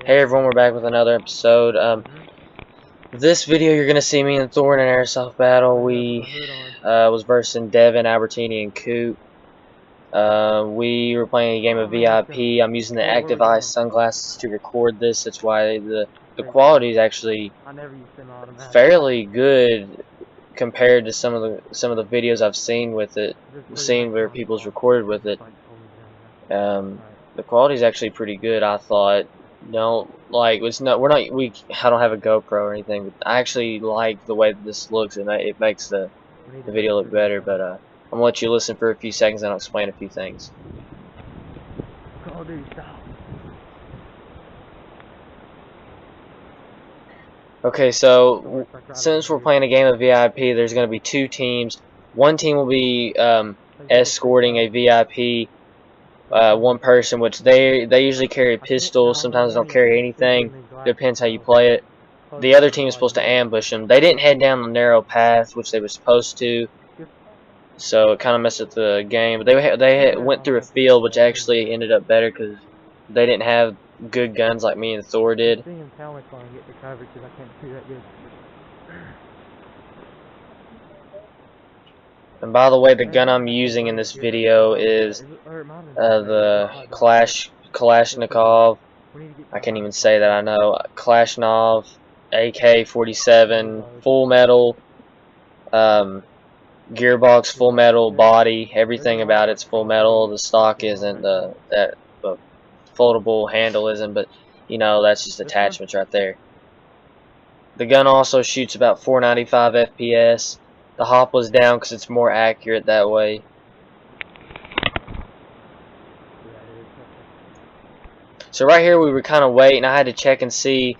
Hey everyone, we're back with another episode. This video you're gonna see me and Thor in an airsoft battle. We was versing Devin, Albertini, and Coop. We were playing a game of VIP. I'm using the active eye sunglasses to record this. That's why the quality is actually fairly good compared to some of the videos I've seen with it, seen where people's recorded with it. The quality is actually pretty good, I thought. No, like I don't have a GoPro or anything, but I actually like the way that this looks, and it makes the video look better. But I'm gonna let you listen for a few seconds, and I'll explain a few things. Okay, so since we're playing a game of VIP, there's gonna be two teams. One team will be escorting a VIP. One person, which they usually carry a pistol, sometimes don't carry anything, depends how you play it. The other team is supposed to ambush them. They didn't head down the narrow path, which they were supposed to, so it kind of messed up the game. But they went through a field, which actually ended up better because they didn't have good guns like me and Thor did. And by the way, the gun I'm using in this video is the Kalashnikov. I can't even say that, I know. Kalashnikov AK-47, full metal, gearbox, full metal, body, everything about it's full metal. The stock isn't, the foldable handle isn't, but you know, that's just attachments right there. The gun also shoots about 495 FPS. The hop was down because it's more accurate that way. So right here we were kind of waiting. I had to check and see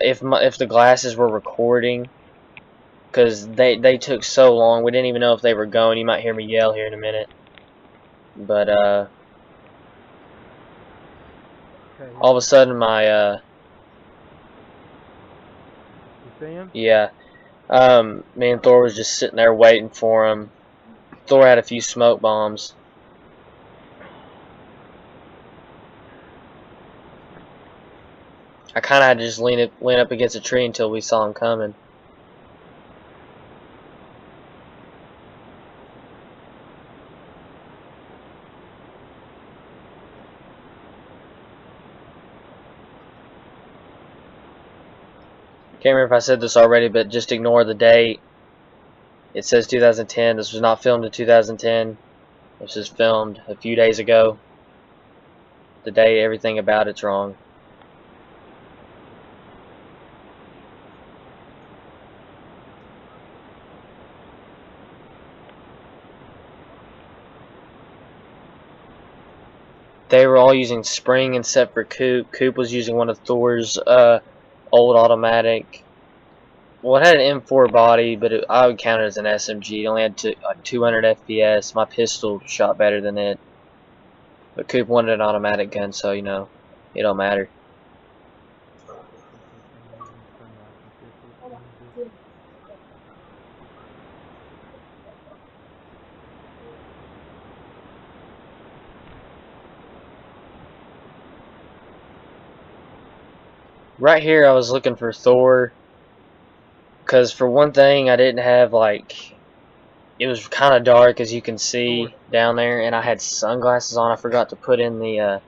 if the glasses were recording, because they took so long. We didn't even know if they were going. You might hear me yell here in a minute. But all of a sudden my yeah. Me and Thor was just sitting there waiting for him. Thor had a few smoke bombs. I kind of had to just lean up against a tree until we saw him coming. Can't remember if I said this already, but just ignore the date. It says 2010. This was not filmed in 2010. This was filmed a few days ago. The day everything about it's wrong. They were all using spring except for Coop. Coop was using one of Thor's old automatic. Well, it had an M4 body, but I would count it as an SMG. It only had like 200 FPS. My pistol shot better than it. But Coop wanted an automatic gun, so, you know, it don't matter. Right here, I was looking for Thor. Because for one thing, I didn't have, like, it was kind of dark, as you can see down there, and I had sunglasses on. I forgot to put in the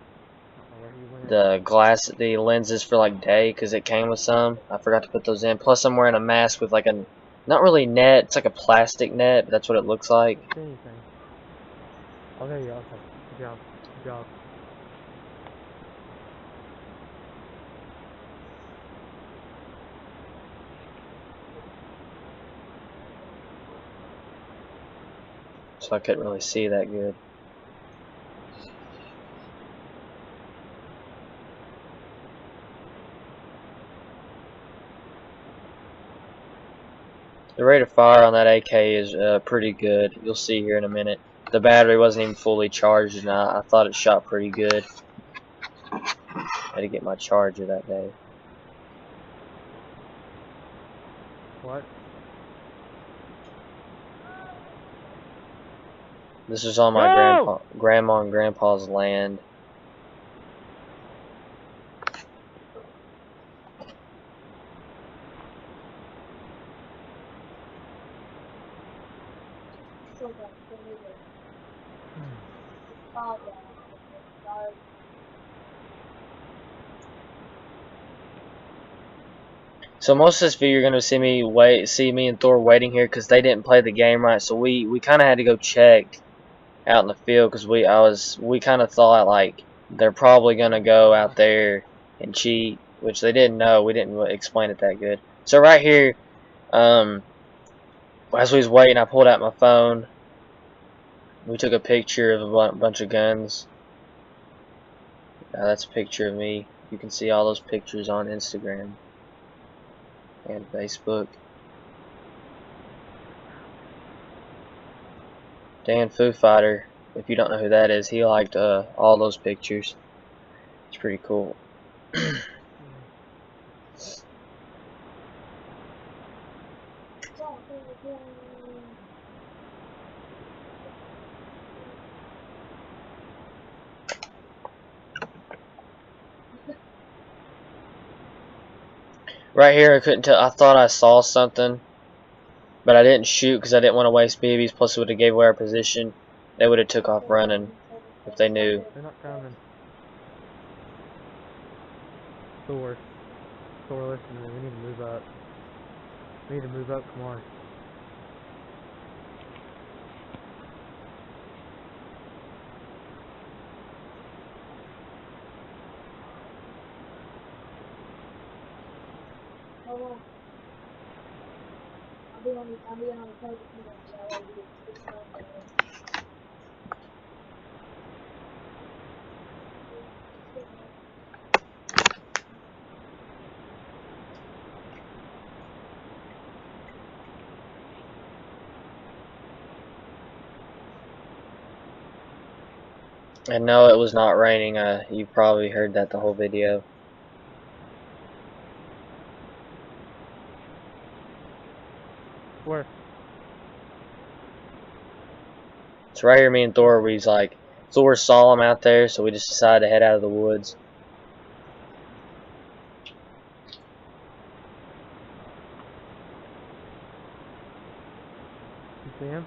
lenses for like day, because it came with some. I forgot to put those in. Plus, I'm wearing a mask with like a, not really net, it's like a plastic net, but that's what it looks like. Okay, yeah, okay. Good job. Good job. So I couldn't really see that good. The rate of fire on that AK is pretty good. You'll see here in a minute. The battery wasn't even fully charged, and I thought it shot pretty good. I had to get my charger that day. What? This is on my grandma and grandpa's land. So most of this video, you're gonna see me and Thor waiting here because they didn't play the game right. So we kind of had to go check out in the field because we kind of thought like they're probably gonna go out there and cheat, which they didn't know. We didn't explain it that good. So right here, as we was waiting, I pulled out my phone. We took a picture of a bunch of guns. That's a picture of me. You can see all those pictures on Instagram and Facebook. Dan Foo Fighter, if you don't know who that is, he liked all those pictures. It's pretty cool. Right here, I couldn't tell. I thought I saw something, but I didn't shoot because I didn't want to waste BBs. Plus, it would have gave away our position. They would have took off running if they knew. They're not coming. Thor, listen to me. We need to move up. We need to move up. Come on. Hold on. I'll be on the phone with you, so it's not there. And no, it was not raining. You probably heard that the whole video. Where? So right here, me and Thor, Thor saw him out there, so we just decided to head out of the woods. You see him?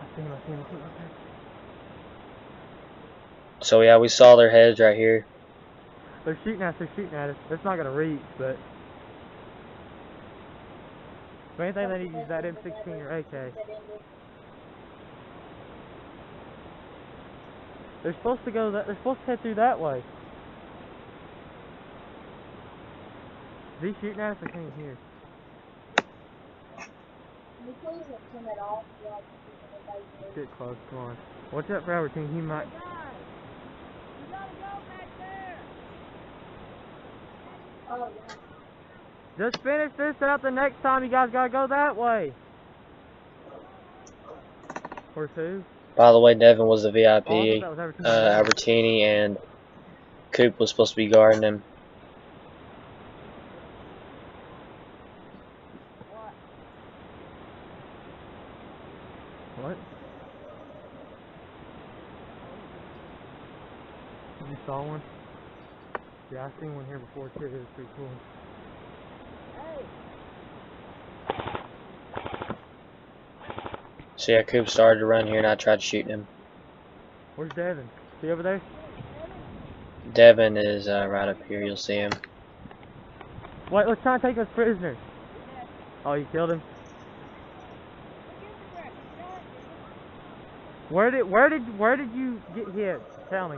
I see him. So yeah, we saw their heads right here. They're shooting at us. It's not gonna reach, but if anything, they need to use that M16 or AK. They're supposed to go they're supposed to head through that way. Is he shooting at us or can you hear? Can you please turn that off? Get close, come on. Watch out for our team, he might. You gotta go back there! Oh, yeah. Just finish this out. The next time you guys gotta go that way. Or who? By the way, Devin was the Oh, I thought VIP. that was Everton. Albertini and Coop was supposed to be guarding him. What? You saw one? Yeah, I've seen one here before too. It was pretty cool. So yeah, Coop started to run here and I tried shooting him. Where's Devin? Is he over there? Devin is right up here, you'll see him. Wait, let's try and take us prisoners. Oh, you killed him? Where did you get hit? Tell me.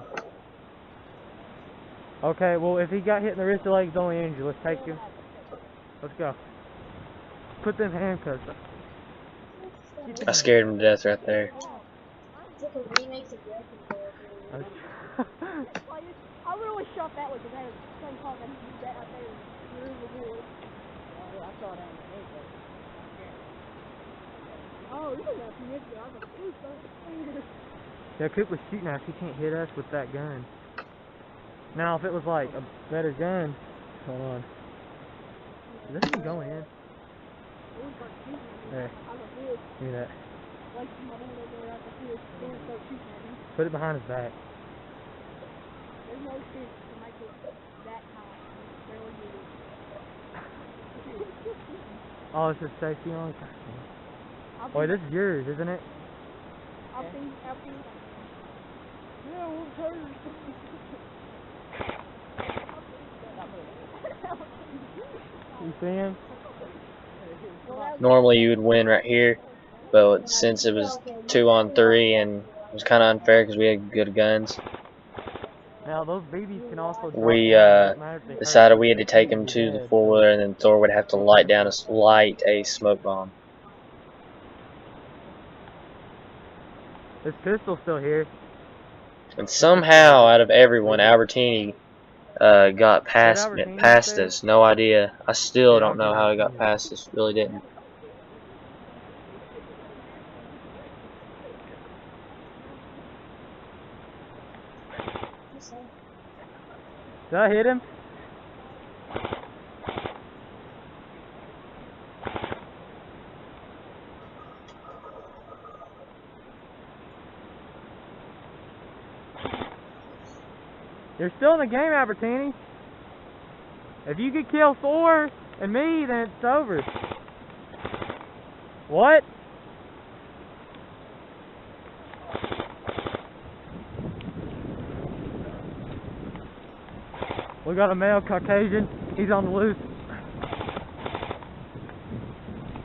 Okay, well if he got hit in the wrist or legs, only injury. Let's take him. Let's go. Put them handcuffs up. I scared him to death right there. It's like a remake of Wrecking Ball. I would always shot that way because I had the same time I used that out there through the woods. I saw that in the head though. Oh, you got some hits there. I was like, ooh, so. Yeah, Coop was shooting at us. He can't hit us with that gun. Now, if it was like a better gun, hold on. Is this thing going in? There. Give me that. like my hand over there out the field, and start shooting at him. Put it behind his back. There's no sense to make it that high. It's barely good. Oh, it's just safety on. I'll Boy, be- this is yours, isn't it? I'll be. Yeah, we'll turn. You see him? Normally you would win right here, but since it was 2-on-3 and it was kind of unfair because we had good guns, Now those BBs can also drop we down. It doesn't matter if they hurt decided you, we had to they take can him be to the dead, so- four-wheeler, and then Thor would have to light a smoke bomb. This pistol's still here. And somehow, out of everyone, Albertini got past Albertini past up there? us. No idea. I still Yeah, don't know how he got Albertini. past us. Really didn't. Did I hit him? You're still in the game, Albertini. If you could kill Thor and me, then it's over. What? We got a male Caucasian. He's on the loose.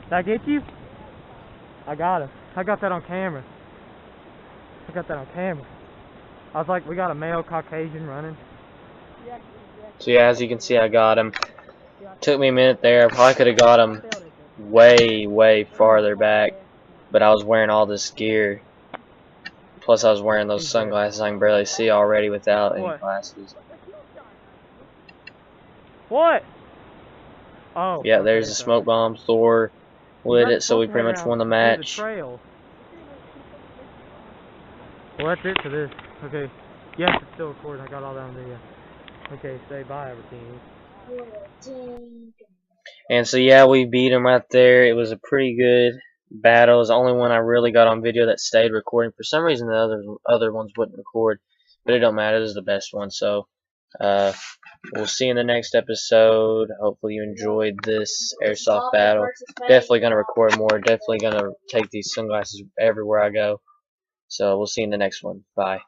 Did I get you? I got him. I got that on camera. I got that on camera. I was like, we got a male Caucasian running. So yeah, as you can see, I got him. Took me a minute there. I probably could have got him way farther back, but I was wearing all this gear. Plus, I was wearing those sunglasses I can barely see already without any What? glasses. What? Oh. Yeah, okay, there's the so- smoke bomb. Thor lit You're it, so we supposed to pretty head much around won the through match. trail. Well, that's it for this. Okay. Yes, it's still recording. I got all that on video. Okay, say bye, everything. And so yeah, we beat him right there. It was a pretty good battle. It was the only one I really got on video that stayed recording. For some reason, the other ones wouldn't record, but it don't matter. This is the best one. So we'll see you in the next episode. Hopefully you enjoyed this airsoft battle. Definitely gonna record more. Definitely gonna take these sunglasses everywhere I go. So we'll see you in the next one. Bye.